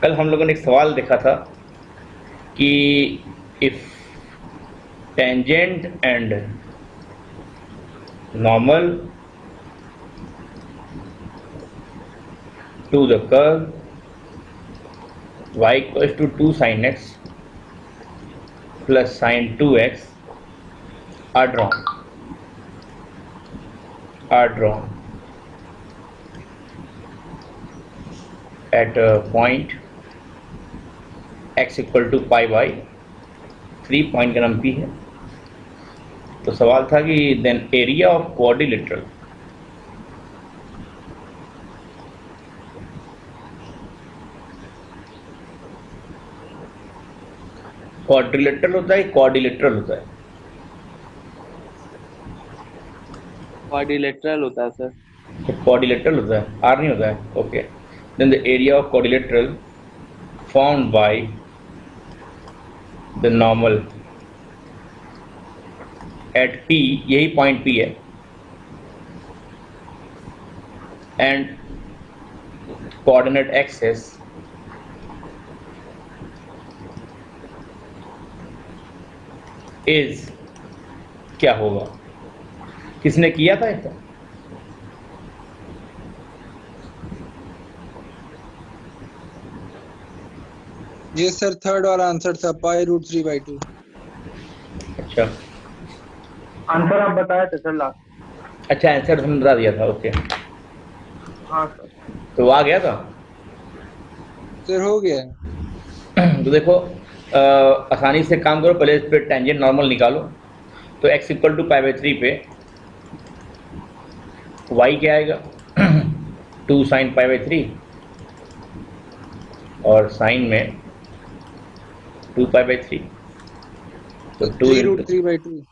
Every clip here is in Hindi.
कल हम लोगों ने एक सवाल देखा था कि if tangent and normal to the curve y equals to 2 sin x plus sin 2x are drawn at a point x equal to pi by 3 point का नाम p है। तो सवाल था कि then area of quadrilateral quadrilateral होता है, क्वाड्रिलेटरल होता है, क्वाड्रिलेटरल होता है सर। क्वाड्रिलेटरल होता है, आर नहीं होता है। Okay, then the area of quadrilateral formed by the normal at P, यही पॉइंट P है, and coordinate axis is क्या होगा? किसने किया था इसका? ये सर थर्ड वाला आंसर था π√3/2। अच्छा, आंसर आप बताए थे सर लास्ट। अच्छा आंसर हमने बता दिया था। ओके, हाँ सर। तो आ गया था। सर हो गया। तो देखो आसानी से काम करो, पहले इस पे टेंजेंट नॉर्मल निकालो। तो x इक्वल टू π/3 पे y क्या आएगा 2 sin π/3 और साइन में 2 π/3, तो 2 3√3/2।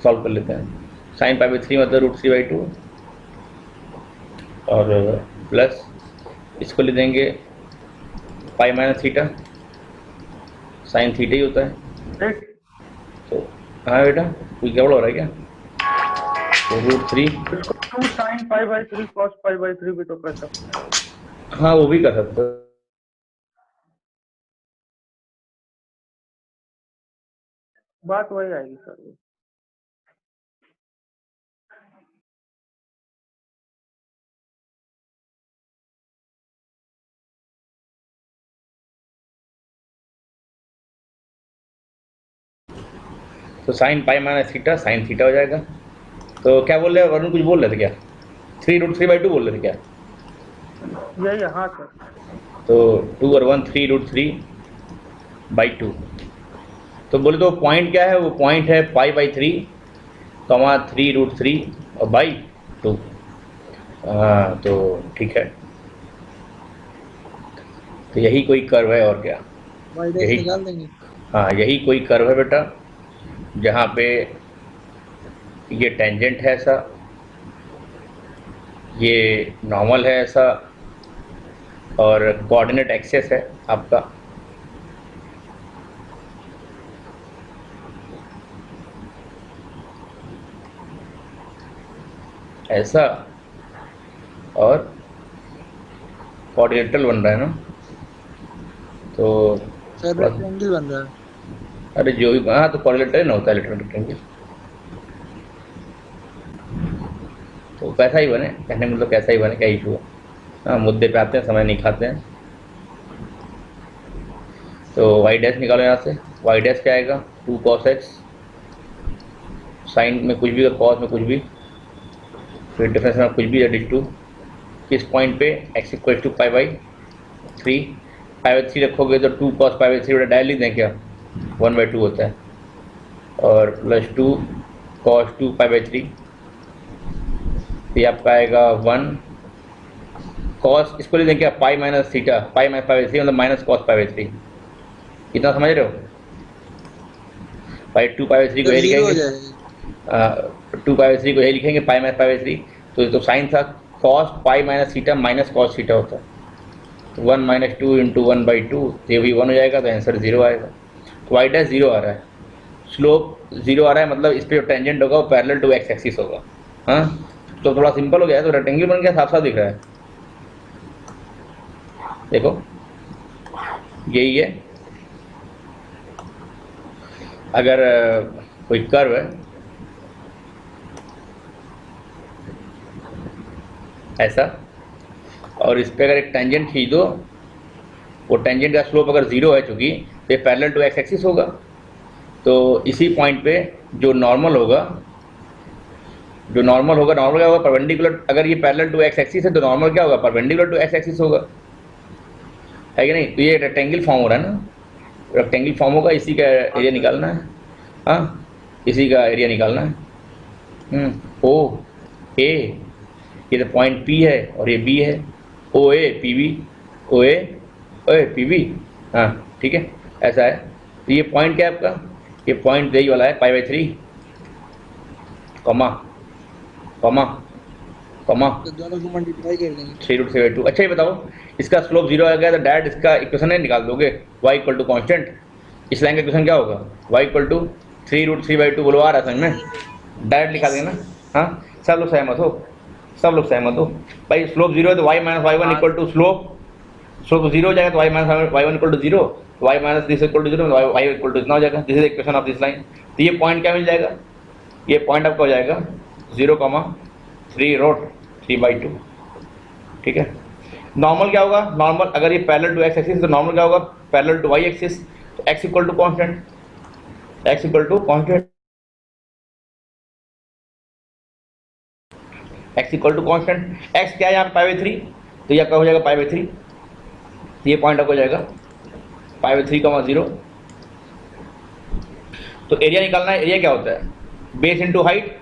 सॉल्व कर लेते हैं। साइन π/3 मतलब √3/2 और प्लस इसको ले देंगे pi minus theta, sine theta ही होता है। तो हाँ बेटा कुछ गड़बड़ हो रहा है क्या? तो √3 इसको 2 sin π/3 cos π/3 भी तो कर सकते हैं। हाँ वो भी कर सकते हो। बात वही आएगी सर। तो sine pi minus theta sine theta हो जाएगा। तो क्या बोल रहे हैं वरुण, कुछ बोल रहे थे क्या? 3√3/2 बोल रहे थे क्या? यही है, हाँ सर। तो 2 और 1 3√3/2। तो बोले तो पॉइंट क्या है? वो पॉइंट है π/3 कमा 3√3 और बाई 2। हाँ तो ठीक है, तो यही कोई कर्व है और क्या? y' निकाल देंगे। हाँ यही कोई कर्व है बेटा, जहाँ पे ये टेंजेंट है ऐसा, ये नॉर्मल है ऐसा, और कोऑर्डिनेट एक्सेस है आपका ऐसा, और क्वाड्रिलेटरल बन रहा है ना। तो सर रेक्टेंगल बन रहा है। अरे जो भी, हाँ तो क्वाड्रिलेटरल ना होता है रेक्टेंगल, तो कैसा ही बने, कहने मतलब कैसा ही बने, क्या इशू है। हाँ मुद्दे पे आते हैं, समय नहीं खाते हैं। तो y डैश निकालो यहाँ से। y डैश क्या आएगा 2 cos x, साइन में कुछ भी और कॉस में कुछ भी, फिर डिफरेंस में कुछ भी, दैट इज 2। किस पॉइंट पे x इक्वल टू π/3, π/3 रखोगे तो 2 cos π/3 डायल लिख दें क्या, 1/2 होता है, और प्लस 2 cos 2 π/3, ये आपका आएगा 1 cos, इसको ले दें क्या pi minus theta, pi minus π/3 मतलब माइनस cos π/3। इतना समझ रहे हो? 2 π/3 को यही लिखेंगे, 2 π/3 को यही लिखेंगे पाई माइनस π/3। तो साइन था cos पाई minus theta minus cos theta होता है, तो 1 - 2 × 1/2, ये भी 1 हो जाएगा, तो आंसर 0 आएगा। तो y डैश 0 आ रहा है, स्लोप 0 आ रहा है, मतलब इस पर जो टेंजेंट होगा वो पैरेलल टू x एक्सिस होगा। हाँ तो थोड़ा सिंपल हो गया है, तो रेक्टेंगल बन गया, साफ साफ दिख रहा है। देखो यही है। अगर कोई कर्व है ऐसा और इस पे अगर एक टेंजेंट खींच दो, वो टेंजेंट का स्लोप अगर 0 है चूँकि, तो ये पैरेलल टू एक्स एक्सिस होगा। तो इसी पॉइंट पे जो नॉर्मल होगा नॉर्मल क्या होगा, परपेंडिकुलर। अगर ये पैरेलल टू एक्स एक्सिस है तो नॉर्मल क्या होगा, परपेंडिकुलर टू एक्स एक्सिस होगा, है कि नहीं। तो ये रेक्टेंगल फॉर्म हो रहा है ना, रेक्टेंगल फॉर्म होगा, इसी का एरिया निकालना है। हाँ, इसी का एरिया निकालना है। ओ ए, ये तो पॉइंट पी है और ये बी है, O A P B, O A P B. हाँ ठीक है, ऐसा है। तो ये पॉइंट क्या है आपका, ये पॉइंट यही वाला है π/3 कॉमा कॉमा कॉमा तो दोनों को मल्टीप्लाई कर देंगे। 3√3/2। अच्छा ये बताओ, इसका स्लोप 0 आ गया तो डायरेक्ट इसका इक्वेशन है निकाल दोगे, y इक्वल टू कॉन्स्टेंट। इस लाइन का इक्वेशन क्या होगा, y इक्वल टू 3√3/2 बोलो, आ रहा है समझ में, डायरेक्ट निकाल देंगे ना। हाँ सब लोग सहमत हो, सब लोग सहमत हो भाई। स्लोप 0 है तो y minus y1 equal to slope 0 हो जाएगा, तो y minus y1 equal to 0, y minus this equal to 0, y equal to इतना हो जाएगा। This is equation of this line. तो ये पॉइंट क्या मिल जाएगा, ये पॉइंट आपका हो जाएगा 0,3√3/2, ठीक है। नॉर्मल क्या होगा, नॉर्मल अगर ये पैरेलल टू एक्स एक्सिस तो नॉर्मल क्या होगा, पैरेलल टू वाई एक्सिस, तो x equal to constant, x equal to constant, x equal to constant. x क्या है यहाँ पे π/3, तो यह क्या हो जाएगा π/3, तो ये पॉइंट आपको हो जाएगा π/3, 0। तो एरिया निकालना है। एरिया क्या होता है, बेस इंटू हाइट,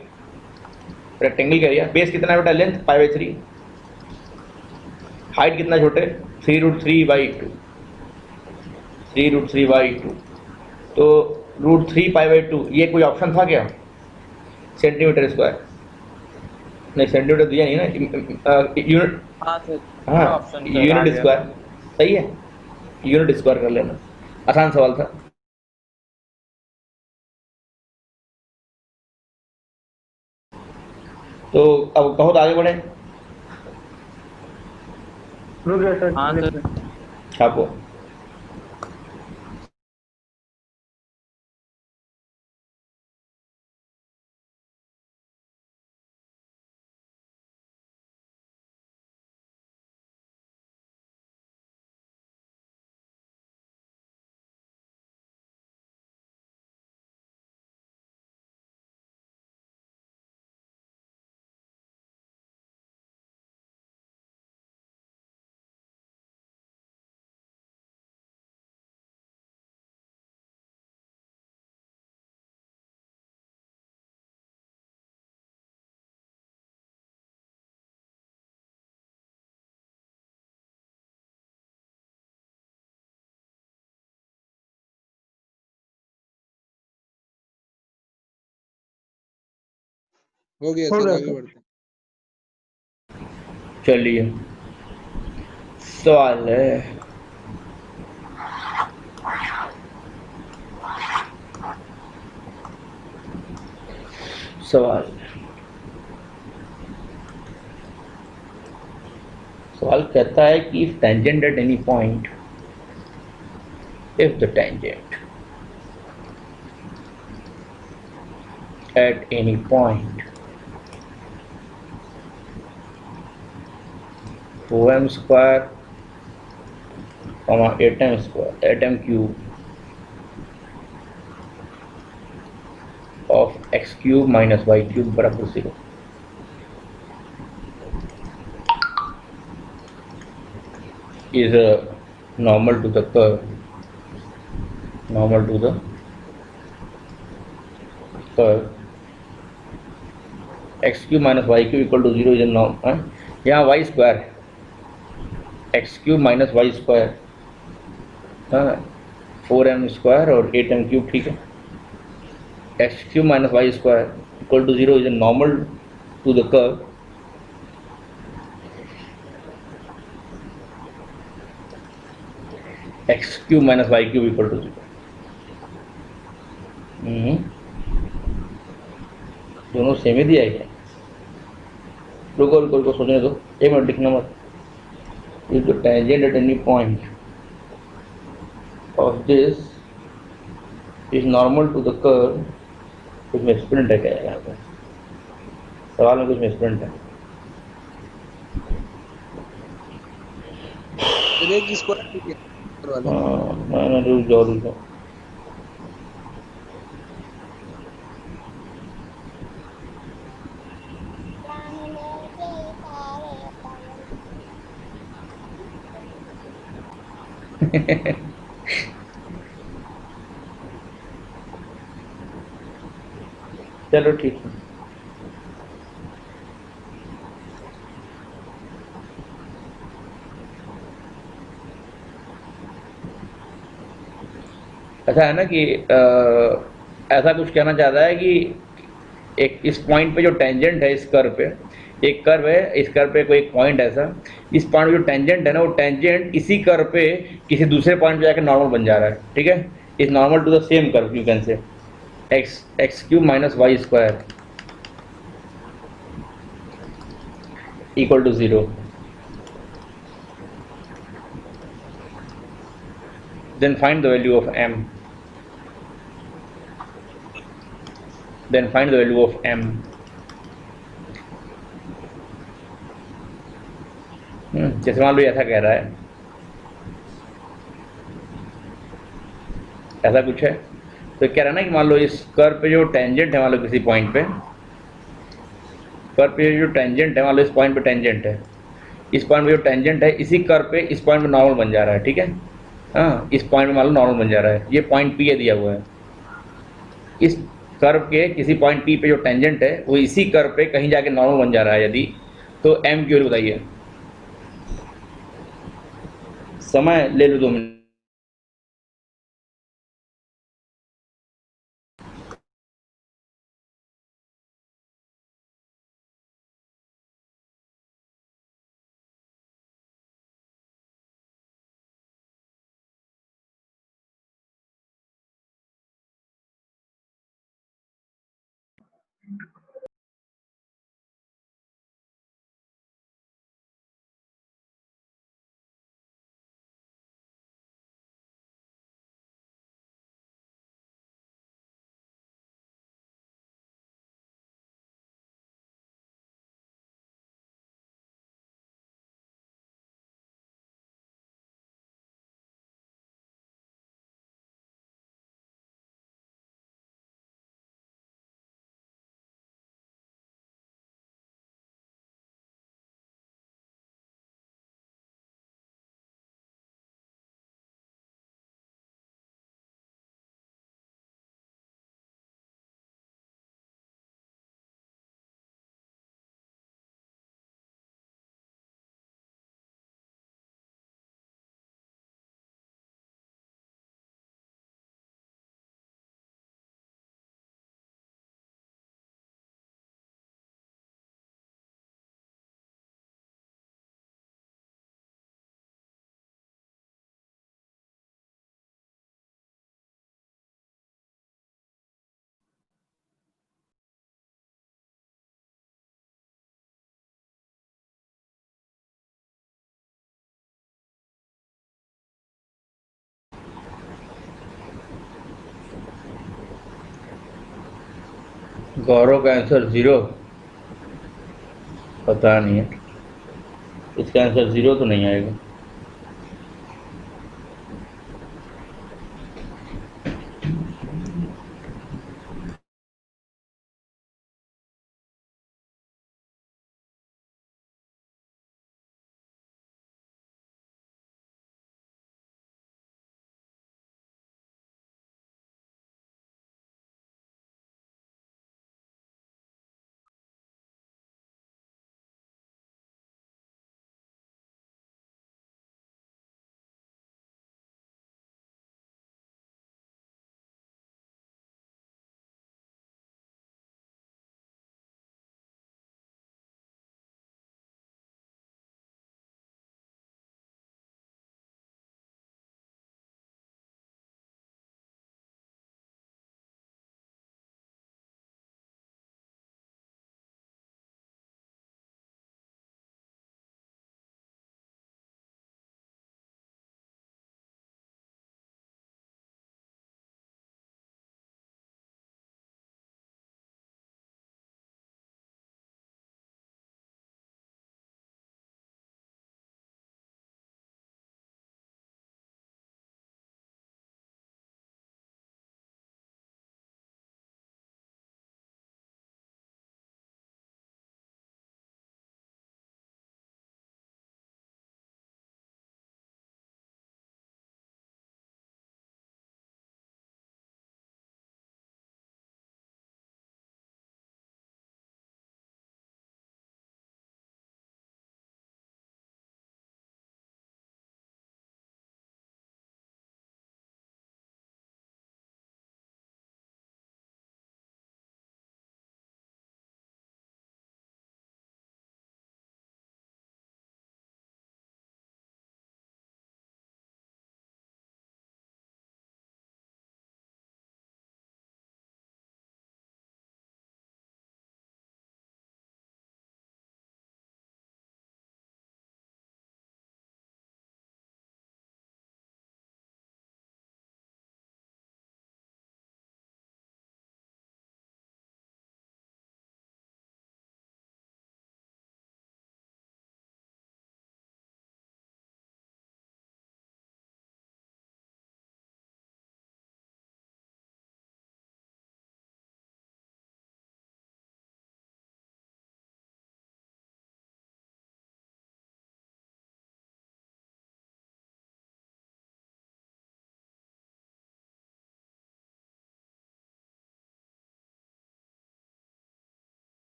रेक्टेंगल का एरिया। बेस कितना बेटा, लेंथ π/3, हाइट कितना छोटे 3√3/2, 3√3/2। तो √3π/2 ये कोई ऑप्शन था क्या, सेंटीमीटर स्क्वायर, नहीं सेंटीमीटर दिया नहीं ना, यूनिट। हाँ सर, हाँ ऑप्शन यूनिट स्क्वायर, सही है, यूनिट स्क्वायर कर लेना, आसान सवाल था। तो अब कहो तो आगे बढ़े, रुक गया सर। हाँ सर। छापो। हो गया हो सर, गया आगे सर। बढ़ते हैं। चलिए सवाल है, सवाल सवाल कहता है कि if tangent at any point, if the tangent at any point 4m square, 8m square, 8m cube of x cube minus y cube बराबर 0, is normal to the curve, normal to the curve x cube minus y cube equal to 0 is a norm। यहाँ y स्क्वायर है, X cube minus Y square, हाँ 4m स्क्वायर और 8m क्यूब, ठीक है। X cube minus Y square equal to 0 is a normal to the curve X cube minus Y cube equal to 0। दोनों सेम ही दिया है क्या, रुको रुको रुको सोचने दो, एक मिनट लिखना मत। If the tangent at any point of this is normal to the curve. कुछ मिसप्रिंट है क्या यहाँ पे? सवाल में कुछ मिसप्रिंट है. रेग स्क्वायर वाले मैंने रुक जाओ. चलो ठीक है. ऐसा है ना कि ऐसा कुछ कहना चाहता है कि एक इस पॉइंट पे जो टेंजेंट है, इस कर्व पे एक कर्व है, इस कर्व पे कोई एक पॉइंट ऐसा, इस पॉइंट पे जो टेंजेंट है ना, वो टेंजेंट इसी कर्व पे किसी दूसरे पॉइंट पे जाकर नॉर्मल बन जा रहा है. ठीक है, is normal to the same curve. You can say X cube minus Y square equal to 0. Then find the value of m. Then find the value of m. जैसे मान लो ऐसा कह रहा है, ऐसा कुछ है, तो कह रहा है ना कि मान लो इस कर्व पे जो टेंजेंट है, मान लो किसी पॉइंट पे कर्व पे जो टेंजेंट है, मान लो इस पॉइंट पे टेंजेंट है, इस पॉइंट पे जो टेंजेंट है इसी कर्व पे इस पॉइंट पे नॉर्मल बन जा रहा है. ठीक है, हाँ, इस पॉइंट पे मान लो नॉर्मल बन जा रहा है. ये पॉइंट पी है दिया हुआ है. इस कर्व के किसी पॉइंट पी पे जो टेंजेंट है वो इसी कर्व पे कहीं जाके नॉर्मल बन जा रहा है यदि, तो एम की वैल्यू बताइए. समय ले लो 2 मिनट. गौरव का आंसर 0. पता नहीं है, इसका आंसर 0 तो नहीं आएगा.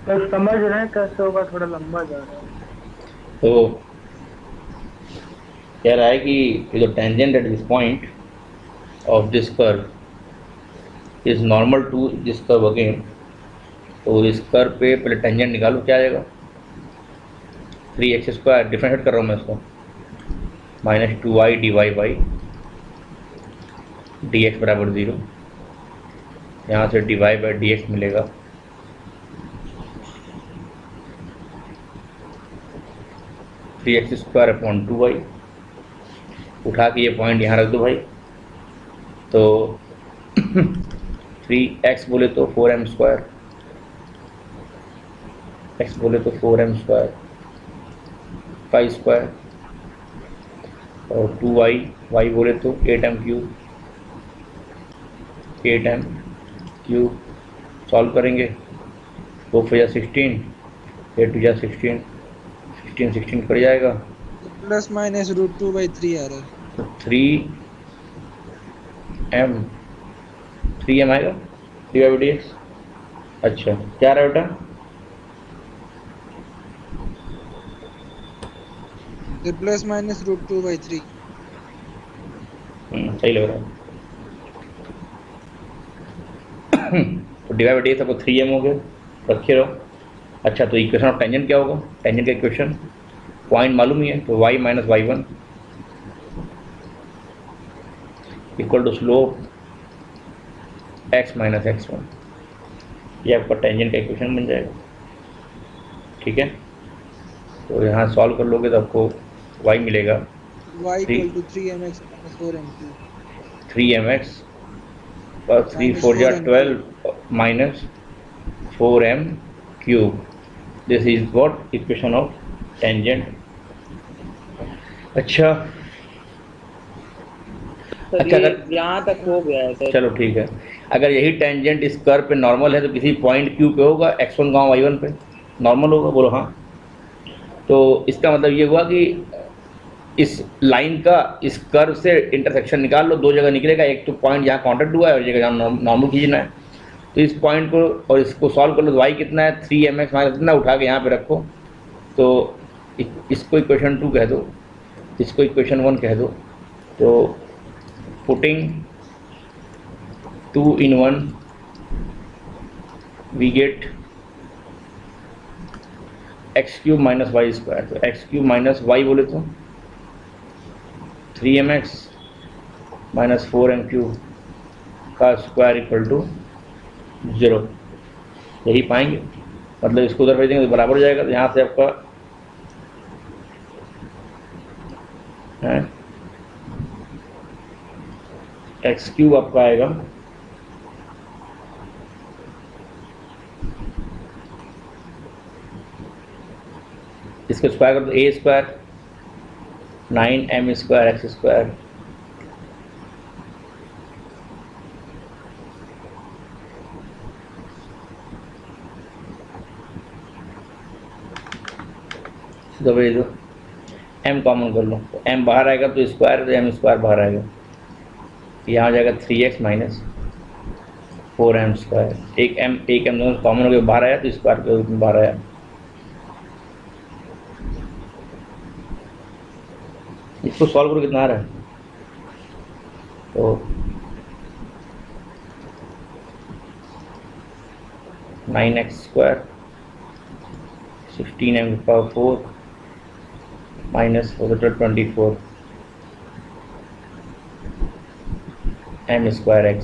तो समझ रहे हैं कैसे होगा, थोड़ा लंबा जा रहा है। तो कह रहा है कि the tangent at this point of this curve is normal to this curve again. तो इस कर्व पे पहले टेंजेंट निकालो, क्या आएगा? 3x² डिफरेंशिएट कर रहा हूँ मैं इसको, -2y dy बाई dx बराबर 0। यहाँ से dy बाई dx मिलेगा 3x² अपॉन 2y। उठा के ये पॉइंट यहाँ रख दो भाई, तो 3x बोले तो 4m², x बोले तो 4m² का स्क्वायर, और 2y, y बोले तो 8m³, 8m³ सॉल्व करेंगे। 2 4 16, 8 2 16, 16 16 कट जाएगा, प्लस माइनस √2/3 आ रहा है। तो 3m आएगा dy/dx। अच्छा क्या रहा बेटा? तो प्लस माइनस √2/3। सही लग रहा है। तो dy/dx आपको 3m हो गया, रखे रहो। अच्छा तो इक्वेशन ऑफ टेंजेंट क्या होगा? टेंजेंट का इक्वेशन पॉइंट मालूम ही है, तो y minus y1 equal to slope x minus x1। ये आपका टेंजेंट का इक्वेशन बन जाएगा, ठीक है। तो यहाँ सॉल्व कर लोगे तो आपको y मिलेगा y equal to 3mx minus 4m3 3mx और 3 4 जा 12 minus 4m³। This is what equation of tangent. अच्छा अगर यहाँ तक हो गया है सर। चलो ठीक है, अगर यही टेंजेंट इस कर्व पे नॉर्मल है तो किसी पॉइंट Q पे होगा, x1 गाँव y1 पे नॉर्मल होगा, बोलो हाँ। तो इसका मतलब ये हुआ कि इस लाइन का इस कर्व से इंटरसेक्शन निकाल लो, दो जगह निकलेगा, एक तो पॉइंट जहाँ कॉन्टैक्ट हुआ है और जगह जहाँ नॉर्मल खींचना है। तो इस पॉइंट को और इसको सॉल्व कर लो, y कितना है 3mx माइनस कितना, उठा के यहाँ पे रखो। तो इसको इक्वेशन 2 कह दो, इसको इक्वेशन 1 कह दो। तो putting 2 in 1 we get x³ minus y²। तो x³ माइनस y बोले तो 3mx माइनस 4m³ का स्क्वायर इक्वल टू 0। यही पाएंगे, मतलब इसको उधर भेज देंगे तो बराबर हो जाएगा। तो यहाँ से आपका है x³ आपका आएगा इसको स्क्वायर कर दो, a² 9m² x² तो भेज दो, m कॉमन कर लो, तो m बाहर आएगा तो स्क्वायर, तो m² बाहर आएगा, यहाँ आ जाएगा 3x माइनस 4m²। एक m दोनों कॉमन हो गया, बाहर आया तो स्क्वायर के रूप में बाहर आया। इसको सॉल्व करो, कितना आ रहा है? तो 9x² 16m⁴ माइनस 24 m²x।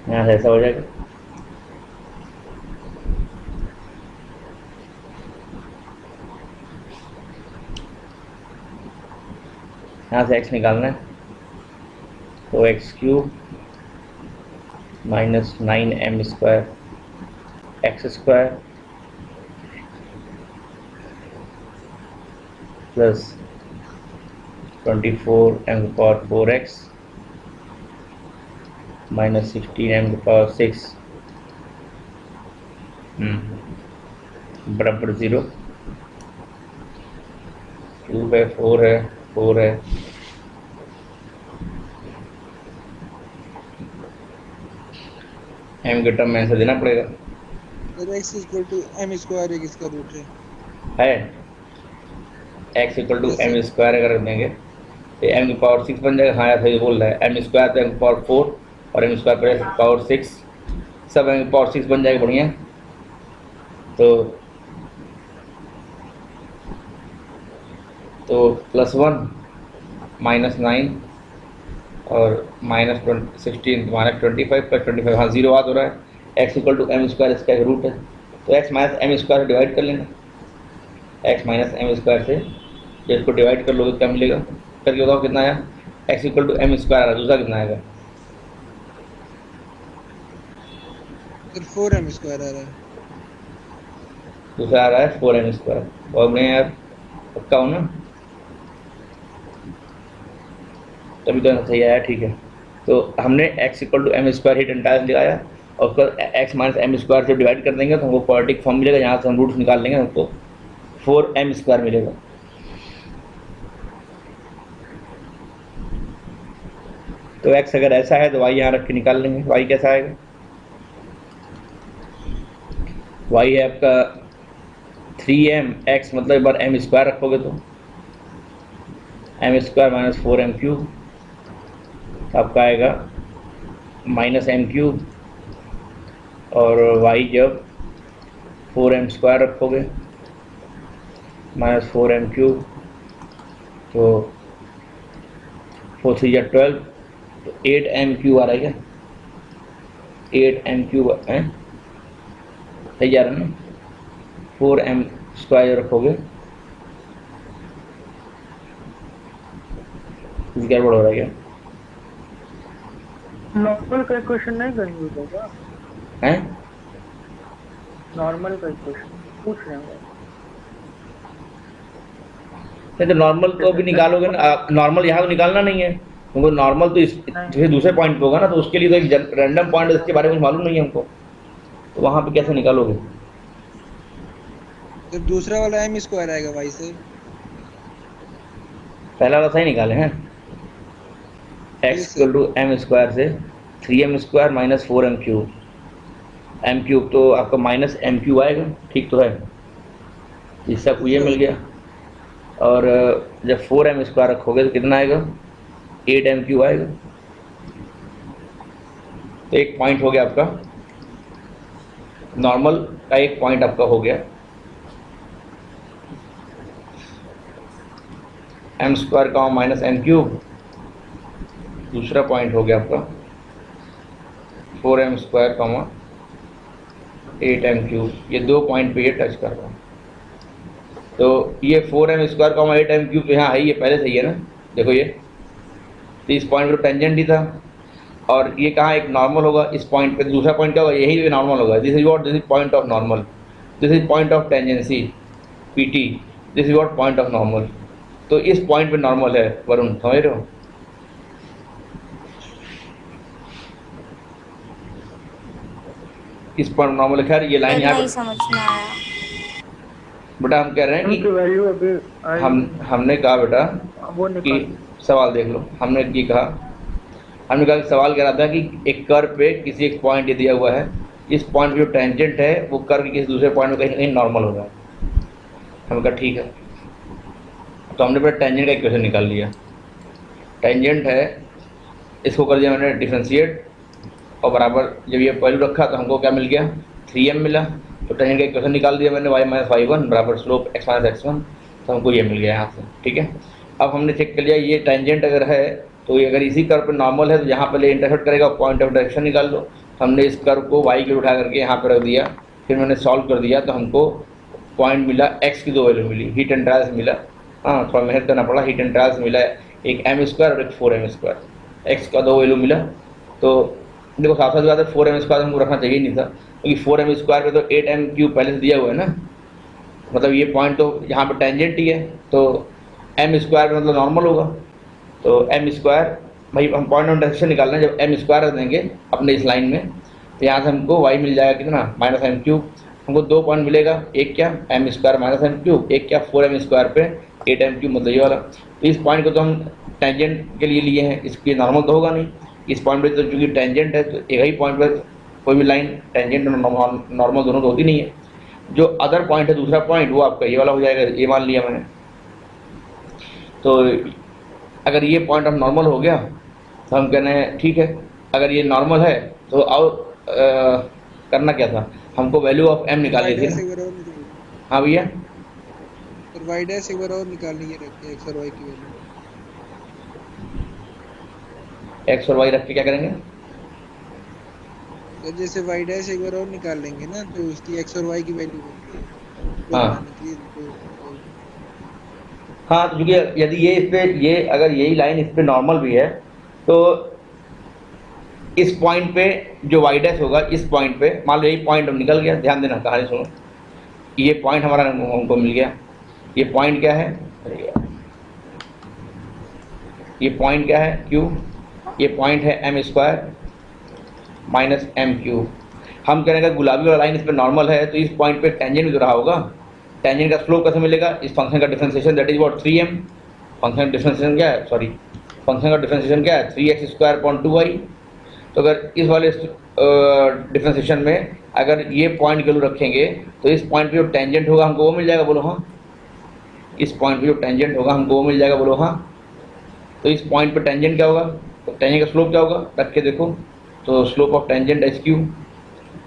यहाँ से ऐसा हो जाएगा, यहाँ से x निकालना है, तो x³ minus 9m² x² plus 24m⁴x minus 16m⁴ बराबर 0। 2/4 है, 4 है, एम के टर्म में आंसर देना पड़ेगा। Sir x equal to m square एक इसका रूट है। x equal to Yes, M sir. Square अगर रख देंगे तो एम की पावर 6 बन जाएगा। हाँ यार सही बोल रहा है, एम स्क्वायर तो एम की पावर 4 और एम स्क्वायर प्लस पावर 6 सब एम की पावर 6 बन जाएगा। बढ़िया। तो +1 -9 और -16 -25 + 25, हाँ 0 आ तो रहा है। x equal to M square इसका एक रूट है, तो x माइनस एम स्क्वायर से डिवाइड कर लेंगे। x माइनस एम स्क्वायर से जब इसको डिवाइड कर लोगे क्या मिलेगा, करके बताओ कितना आया। x equal to M square आ रहा है, दूसरा कितना आएगा। सर 4m स्क्वायर आ रहा है। दूसरा आ रहा है 4m स्क्वायर। और मैं यार पक्का हूँ ना, तभी तो सही आया। ठीक है, तो हमने x equal to M square ही एंटायर लगाया और उसको x माइनस एम स्क्वायर से डिवाइड कर देंगे तो हमको क्वाड्रेटिक फॉर्म मिलेगा। यहाँ से हम रूट्स निकाल लेंगे, हमको 4m स्क्वायर मिलेगा। तो x अगर ऐसा है तो y यहाँ रख के निकाल लेंगे। y कैसा आएगा, y है आपका 3m, x मतलब एक बार m स्क्वायर रखोगे तो m square minus 4m cube आपका आएगा -m क्यूब, और y जब 4m स्क्वायर रखोगे -4m क्यूब तो 4 3 12, तो 8m क्यूब आ रहा है क्या, 8m क्यूब है, सही जा रहा है ना। 4m स्क्वायर रखोगे, कुछ गड़बड़ हो रहा है क्या नॉर्मल का इक्वेशन नहीं करेंगे तो क्या, है। नॉर्मल का इक्वेशन पूछ रहे हैं। नहीं तो नॉर्मल तो अभी निकालोगे ना, नॉर्मल यहाँ तो निकालना नहीं है हमको। नॉर्मल तो इस जैसे दूसरे पॉइंट पे होगा ना, तो उसके लिए तो एक रैंडम पॉइंट इसके बारे में कुछ मालूम नहीं है हमको, तो वहाँ पे कैसे निकालोगे। तो दूसरा वाला m स्क्वायर आएगा y से। पहला वाला सही निकाले हैं, x Yes, sir. Equal to M square से 3m square minus 4m cube, m cube तो आपका माइनस m क्यूब आएगा, ठीक तो है। इससे आपको ये मिल गया, और जब 4m स्क्वायर रखोगे तो कितना आएगा, 8m क्यूब आएगा। तो एक पॉइंट हो गया आपका, नॉर्मल का एक पॉइंट आपका हो गया। m स्क्वायर का माइनस m क्यूब, दूसरा पॉइंट हो गया आपका 4m स्क्वायर का 8m क्यूब। ये दो पॉइंट पे ये टच कर रहा है, तो ये 4m स्क्वायर का 8m क्यूब तो यहाँ है, ये पहले से ही है ना, देखो ये, तो इस पॉइंट पर टेंजेंट ही था, और ये कहाँ एक नॉर्मल होगा इस पॉइंट पे, दूसरा पॉइंट क्या होगा, यही नॉर्मल होगा। This is what, this is point of normal, this is point of tangency PT, this is what point of normal. तो इस पॉइंट पे नॉर्मल है वरुण, समझ रहे हो। इस पॉइंट नॉर्मल है। खैर ये लाइन यहाँ नहीं पे समझ में आया। बेटा हम कह रहे हैं उनकी कि वैल्यू अभी हमने कहा बेटा वो कि निकाल सवाल देख लो, हमने ये कहा, हमने कहा कि सवाल कह रहा था कि एक कर्व पे किसी एक पॉइंट ये दिया हुआ है, इस पॉइंट पे जो टेंजेंट है वो कर्व के किसी दूसरे पॉइंट में कहीं कहीं नॉर्मल हो रहा है। हमने कहा ठीक है, तो हमने बेटा टेंजेंट का इक्वेशन निकाल लिया। टेंजेंट है, इसको कर दिया मैंने डिफ्रेंशिएट, और बराबर जब ये वैल्यू रखा तो हमको क्या मिल गया, 3m मिला। तो टेंजेंट का इक्वेशन निकाल दिया मैंने, y माइनस y1 बराबर स्लोप x माइनस x1, तो हमको ये मिल गया यहाँ से। ठीक है, अब हमने चेक कर लिया ये टेंजेंट अगर है तो ये अगर इसी कर्व पर नॉर्मल है तो यहाँ पहले इंटरसेप्ट करेगा, पॉइंट ऑफ डायरेक्शन निकाल लो। हमने इस कर्व को y के उठा करके यहाँ पर रख दिया, फिर मैंने सॉल्व कर दिया तो हमको पॉइंट मिला, x की दो वैल्यू मिली, हीट एंड ट्रायल से मिला। हाँ थोड़ा मेहनत करना पड़ा, हीट एंड ट्रायल से मिला एक m स्क्वायर और एक 4m स्क्वायर, x का दो वैल्यू मिला। तो देखो साथ साथ बात है, 4m स्क्वायर हमको रखना चाहिए नहीं था, क्योंकि 4m स्क्वायर पे तो 8m क्यूब पहले से दिया हुआ है ना, मतलब ये पॉइंट तो यहाँ पर टेंजेंट ही है, तो m स्क्वायर मतलब नॉर्मल होगा। तो m स्क्वायर भाई हम पॉइंट ऑफ डायरेक्शन निकालना है, जब m स्क्वायर रख देंगे अपने इस लाइन में तो यहाँ से हमको y मिल जाएगा कितना, माइनस m क्यूब। हमको दो पॉइंट मिलेगा, एक क्या m square minus m cube, एक क्या 4m स्क्वायर पे 8m क्यूब, मतलब ये वाला। तो इस पॉइंट को तो हम टेंजेंट के लिए लिए हैं, इसके नॉर्मल तो होगा नहीं। इस पॉइंट पे तो चूँकि टेंजेंट है तो एक ही पॉइंट पर कोई भी लाइन टेंजेंट और नॉर्मल दोनों तो होती नहीं है। जो अदर पॉइंट है, दूसरा पॉइंट, वो आपका ये वाला हो जाएगा, ये मान लिया मैंने। तो अगर ये पॉइंट अब नॉर्मल हो गया तो हम कह रहे हैं ठीक है, अगर ये नॉर्मल है तो अब करना क्या था, हमको वैल्यू ऑफ m निकालनी थी ना। हाँ भैया, और y डैश एक बार और निकालनी है, रख के x और y की वैल्यू। x और y रख के क्या करेंगे? तो जैसे y डैश एक बार और निकाल लेंगे ना, तो उसकी x और y की वैल्यू होगी। हाँ हाँ, तो क्योंकि यदि ये इस पे, ये अगर यही लाइन इस पे नॉर्मल भी है तो इस पॉइंट पे जो y डैश होगा, इस पॉइंट पे मान लो यही पॉइंट निकल गया, ध्यान देना कहानी सुनो, ये पॉइंट हमारा हमको मिल गया। ये पॉइंट क्या है? अरे यार, ये पॉइंट क्या है? Q। ये पॉइंट है m square minus M cube. हम कहने का गुलाबी वाला लाइन इस पर नॉर्मल है, तो इस पॉइंट पे टेंजेंट भी तो रहा होगा। टेंजेंट का स्लोप कैसे मिलेगा? इस फंक्शन का differentiation, that is what 3m। Function का डिफरेंशिएशन क्या है? सॉरी, फंक्शन का डिफरेंशिएशन क्या है? 3x square upon 2y। तो अगर इस वाले डिफरेंशिएशन में अगर ये पॉइंट वैल्यू रखेंगे तो इस पॉइंट पे जो टेंजेंट होगा हमको वो मिल जाएगा, बोलो हाँ। इस पॉइंट पे जो टेंजेंट होगा हमको वो मिल जाएगा, बोलो हाँ। तो इस पॉइंट पे टेंजेंट क्या होगा? तो टेंजेंट का स्लोप क्या होगा? रख के देखो, तो slope of tangent H Q,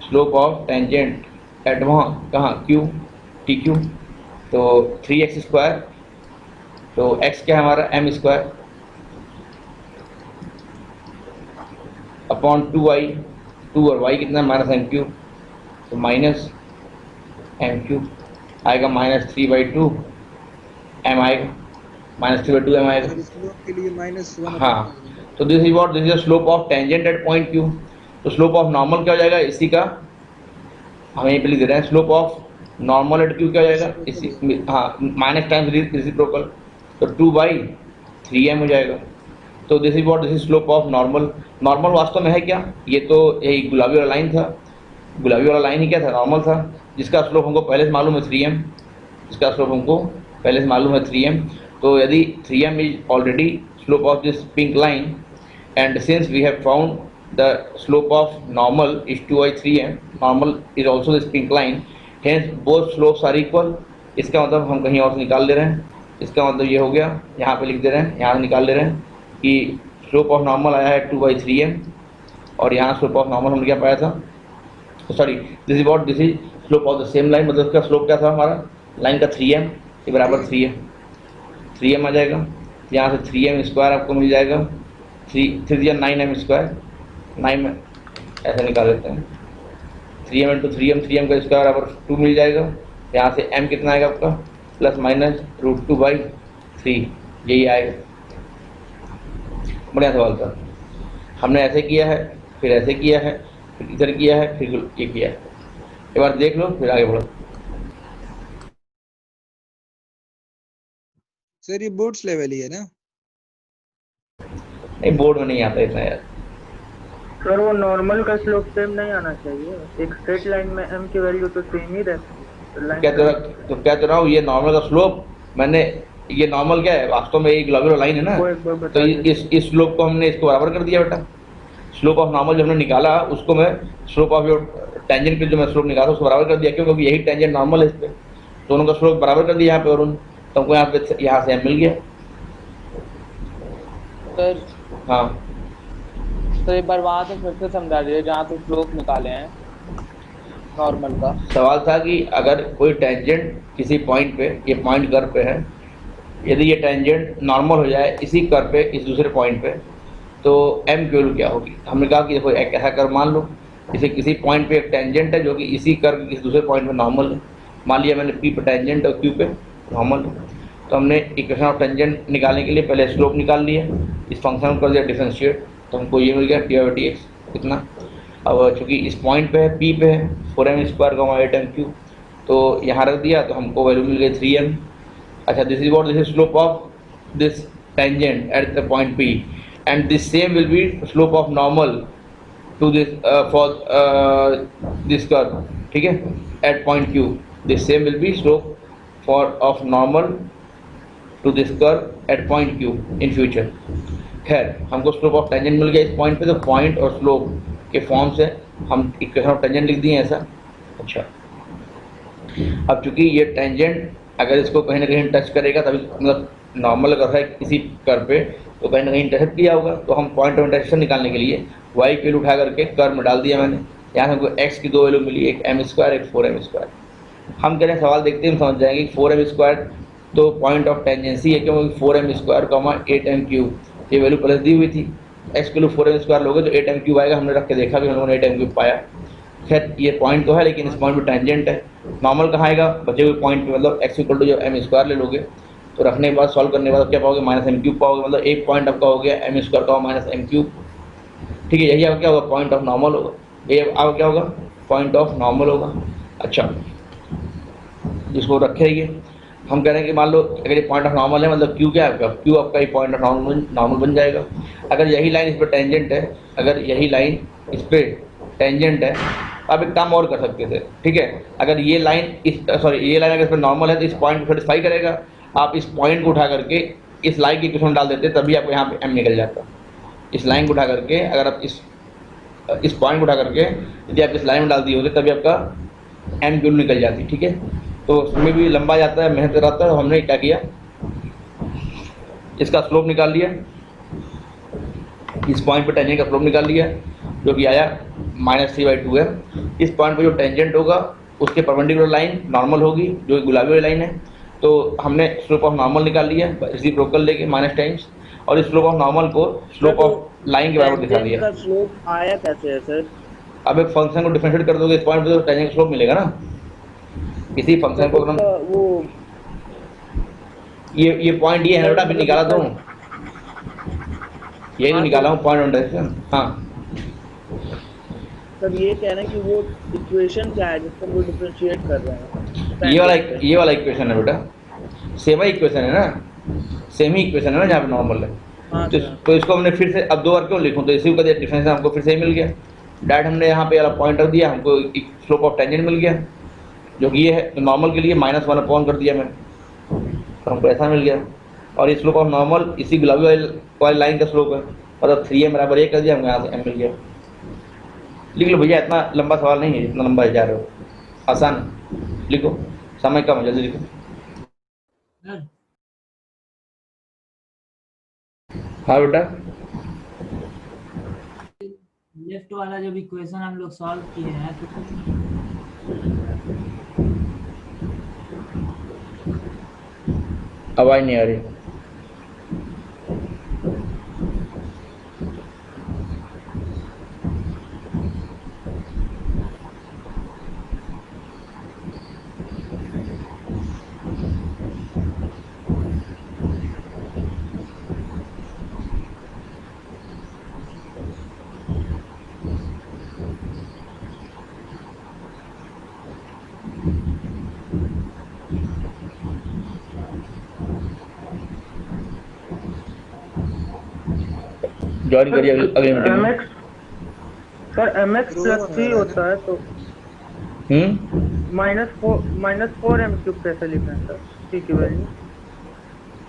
slope of tangent at वहाँ कहाँ क्यू, टी क्यू। तो 3x स्क्वायर, तो x क्या है हमारा? m स्क्वायर अपॉन 2y, 2 और y कितना? माइनस एम क्यूब, तो माइनस एम क्यूब आएगा, माइनस 3/2 m आएगा, माइनस 3/2 m आएगा। स्लोप के लिए -1। हाँ, तो this is what, this is the slope of tangent at point Q. तो स्लोप ऑफ नॉर्मल क्या हो जाएगा? इसी का हम यहीं पे लिख दे रहे हैं, slope of normal at Q क्या हो जाएगा? इसी, हाँ, माइनस टाइम्स रेसिप्रोकल, तो 2/3m हो जाएगा। तो this is what, this is slope of normal. Normal वास्तव में है क्या? ये तो यही गुलाबी वाला लाइन था, गुलाबी वाला लाइन ही क्या था? नॉर्मल था, जिसका स्लोप हमको पहले से मालूम है 3m, जिसका स्लोप हमको पहले से मालूम है 3m। तो यदि 3m is already slope of this pink line, and since we have found the slope of normal is 2/3m, normal is also this pink line, hence both slopes are equal। इसका मतलब हम कहीं और से निकाल ले रहे हैं, इसका मतलब ये हो गया, यहाँ पे लिख दे रहे हैं, यहाँ से निकाल ले रहे हैं कि स्लोप ऑफ नॉर्मल आया है 2/3m, और यहाँ स्लोप ऑफ नॉर्मल हमने क्या पाया था? Sorry, this is what, this is slope of the same line, मतलब इसका स्लोप क्या था हमारा लाइन का? 3m, ये बराबर 3m आ जाएगा। यहाँ से 3m स्क्वायर आपको मिल जाएगा, 9m स्क्वायर, 9 में ऐसे निकाल लेते हैं, 3m इंटू 3m का स्क्वायर बराबर 2 मिल जाएगा। यहाँ से m कितना आएगा आपका? प्लस माइनस √2/3, यही आएगा। बढ़िया सवाल था, हमने ऐसे किया है, फिर ऐसे किया है, फिर इधर किया है, फिर ये किया है। एक बार देख लो फिर आगे बढ़ो। सर ये बोर्ड्स लेवल ही है ना? नहीं, बोर्ड में नहीं आता इतना यार। सर वो नॉर्मल का स्लोप सेम नहीं आना चाहिए, एक स्ट्रेट लाइन में m की वैल्यू तो सेम ही रहती है। क्या तो रहा हूँ, ये नॉर्मल का स्लोप, मैंने ये नॉर्मल क्या है वास्तव में? एक ग्लोबुलर लाइन है ना, तो इस स्लोप को हमने इसको बराबर कर दिया बेटा। स्लोप ऑफ नॉर्मल जो हमने निकाला उसको मैं स्लोप ऑफ योर टेंजेंट पे जो मैं स्लोप निकाला उसको बराबर कर दिया, क्यों? क्योंकि यही टेंजेंट नॉर्मल है इस पे, दोनों का स्लोप बराबर कर दिया यहाँ पे, और तो हमको यहाँ से m मिल गया। सर हाँ, तो एक बार वहाँ से फिर से समझा दीजिए जहाँ तो स्लोप निकाले हैं नॉर्मल का। सवाल था कि अगर कोई टेंजेंट किसी पॉइंट पे, ये पॉइंट कर्व पे है, यदि ये टेंजेंट नॉर्मल हो जाए इसी कर्व पे, इस दूसरे पॉइंट पे, तो m की वैल्यू क्या होगी? हमने कहा कि देखो एक ऐसा कर्व मान लो, इसे किसी पॉइंट पे एक टेंजेंट है जो कि इसी कर्व किसी दूसरे पॉइंट पे नॉर्मल है। मान लिया मैंने p पे टेंजेंट और q पे नॉर्मल, तो हमने इक्वेशन ऑफ टेंजेंट निकालने के लिए पहले स्लोप निकाल लिया, इस फंक्शन को कर दिया डिफरेंशिएट, तो हमको ये मिल गया d/dx कितना। अब चूँकि इस पॉइंट पे है, p पे है, 4m स्क्वायर का 8m क्यूब, तो यहाँ रख दिया तो हमको वैल्यू मिल गई 3m। अच्छा, this is what, this is slope of this tangent at the point p, and this same will be slope of normal to this for this curve, ठीक है, at point q, this same will be slope for of normal to this curve at point q in future। खैर, हमको स्लोप ऑफ टेंजेंट मिल गया इस पॉइंट पे, तो पॉइंट और स्लोप के फॉर्म से हम इक्वेशन ऑफ टेंजेंट लिख दिए ऐसा। अच्छा, अब चूंकि ये टेंजेंट अगर इसको कहीं ना कहीं टच करेगा तभी, मतलब नॉर्मल अगर है किसी कर्व पे तो कहीं ना कहीं इंटरसेक्ट किया होगा, तो हम पॉइंट ऑफ इंटरसेक्शन निकालने के लिए वाई की वैल्यू उठा करके कर्व में डाल दिया मैंने। यहाँ हमको एक्स की दो वैल्यू मिली, एक एम स्क्वायर एक 4m स्क्वायर। हम कह रहे हैं सवाल देखते हैं, हम समझ जाएंगे 4m स्क्वायर तो पॉइंट ऑफ टेंजेंसी है, क्योंकि 4m स्क्वायर 8m क्यूब ये वैल्यू प्लस दी हुई थी। एक्स की वैल्यू 4m स्क्वायर लोगे तो 8m क्यूब आएगा, हमने रख के देखा भी हम लोगों ने 8m क्यूब पाया। खैर ये पॉइंट तो है लेकिन इस पॉइंट पे टेंजेंट है। नॉर्मल कहाँ आएगा बचे हुए पॉइंट पे, मतलब एक्स इक्वल टू जो एम स्क्वायर ले लोगे तो रखने के बाद सॉल्व करने के बाद क्या पाओगे, माइनस एम क्यूब पाओगे, मतलब एक पॉइंट आपका हो गया एम स्क्वायर का माइनस एम क्यूब। ठीक है, यही आपका क्या होगा, पॉइंट ऑफ नॉर्मल होगा। ये आपका क्या होगा, पॉइंट ऑफ नॉर्मल होगा। अच्छा, जिसको रखे ये हम कह रहे हैं कि मान लो अगर ये पॉइंट ऑफ नॉर्मल है, मतलब क्यू क्या है आपका, क्यू आपका ये पॉइंट ऑफ नॉर्मल बन जाएगा। अगर यही लाइन इस पर टेंजेंट है, अगर यही लाइन इस पर टेंजेंट है तो आप एक काम और कर सकते थे। ठीक है, अगर ये लाइन ये लाइन अगर इस पर नॉर्मल है तो इस पॉइंट को सेटिस्फाई करेगा। आप इस पॉइंट को उठा करके इस लाइन की इक्वेशन डाल देते तभी आपको यहाँ पे एम निकल जाता। इस लाइन को उठा करके अगर आप इस पॉइंट को उठा करके यदि आप इस लाइन में डाल दिए होते तभी आपका एम क्यू निकल जाती। ठीक है, तो उसमें भी लंबा जाता है, मेहनत कराता है। तो हमने क्या किया, इसका स्लोप निकाल लिया, इस पॉइंट पे टेंजेंट का स्लोप निकाल लिया जो कि आया -3/2 है। इस पॉइंट पे जो टेंजेंट होगा उसके परपेंडिकुलर लाइन नॉर्मल होगी जो कि गुलाबी वाली लाइन है, तो हमने स्लोप ऑफ नॉर्मल निकाल लिया रेसिप्रोकल लेके माइनस टाइम्स, और इस स्लोप ऑफ नॉर्मल को स्लोप ऑफ लाइन के बराबर दिखा दिया। स्लोप आया कैसे है सर? अब एक फंक्शन को डिफरेंशिएट कर दोगे इस पॉइंट पे तो टेंजेंट का स्लोप मिलेगा ना। किसी फंक्शन को हम वो ये पॉइंट ये है बेटा, अभी निकाला तो यही तो निकाला हूँ पॉइंट ऑफ डायरेक्शन। हाँ सर ये कह रहे हैं कि वो इक्वेशन क्या है जिसको वो डिफरेंशिएट कर रहे हैं? ये वाला इक्वेशन है बेटा, सेम ही इक्वेशन है ना, सेम ही इक्वेशन है ना जहाँ पे नॉर्मल है। हाँ, तो इसको हमने फिर से अब 2 बार क्यों लिखूँ, तो इसी का डिफरेंस हमको फिर से ही मिल गया। डायरेक्ट हमने यहाँ पे वाला पॉइंट रख दिया, हमको स्लोप ऑफ टेंजेंट मिल गया जो कि ये है। तो नॉर्मल के लिए -1 कर दिया मैंने, तो हमको ऐसा मिल गया। और ये स्लोप ऑफ नॉर्मल इसी गुलाबी वाली लाइन का स्लोप है, मतलब 3m बराबर 1 कर दिया, हमको यहाँ से m मिल गया। लिख लो भैया, इतना लंबा सवाल नहीं है जितना लंबा जा रहे हो, आसान लिखो, समय कम है, जल्दी लिखो। हाँ बेटा, लेफ्ट वाला जब इक्वेशन हम लोग सॉल्व किए हैं तो आवाज नहीं आ रही। ज्वाइन करिए अगले मीटिंग में। सर mx + 3 होता है तो -4m क्यूब कैसे लिखना है सर? ठीक है वैल्यू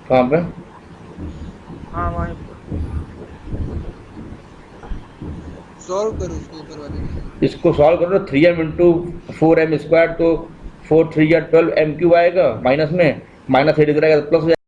कहाँ पे? हाँ वहीं सॉल्व करो उसको ऊपर वाले में। इसको सॉल्व करो, 3m × 4m स्क्वायर तो 4 3 या 12 m क्यूब आएगा, माइनस में माइनस 8 इधर आएगा तो प्लस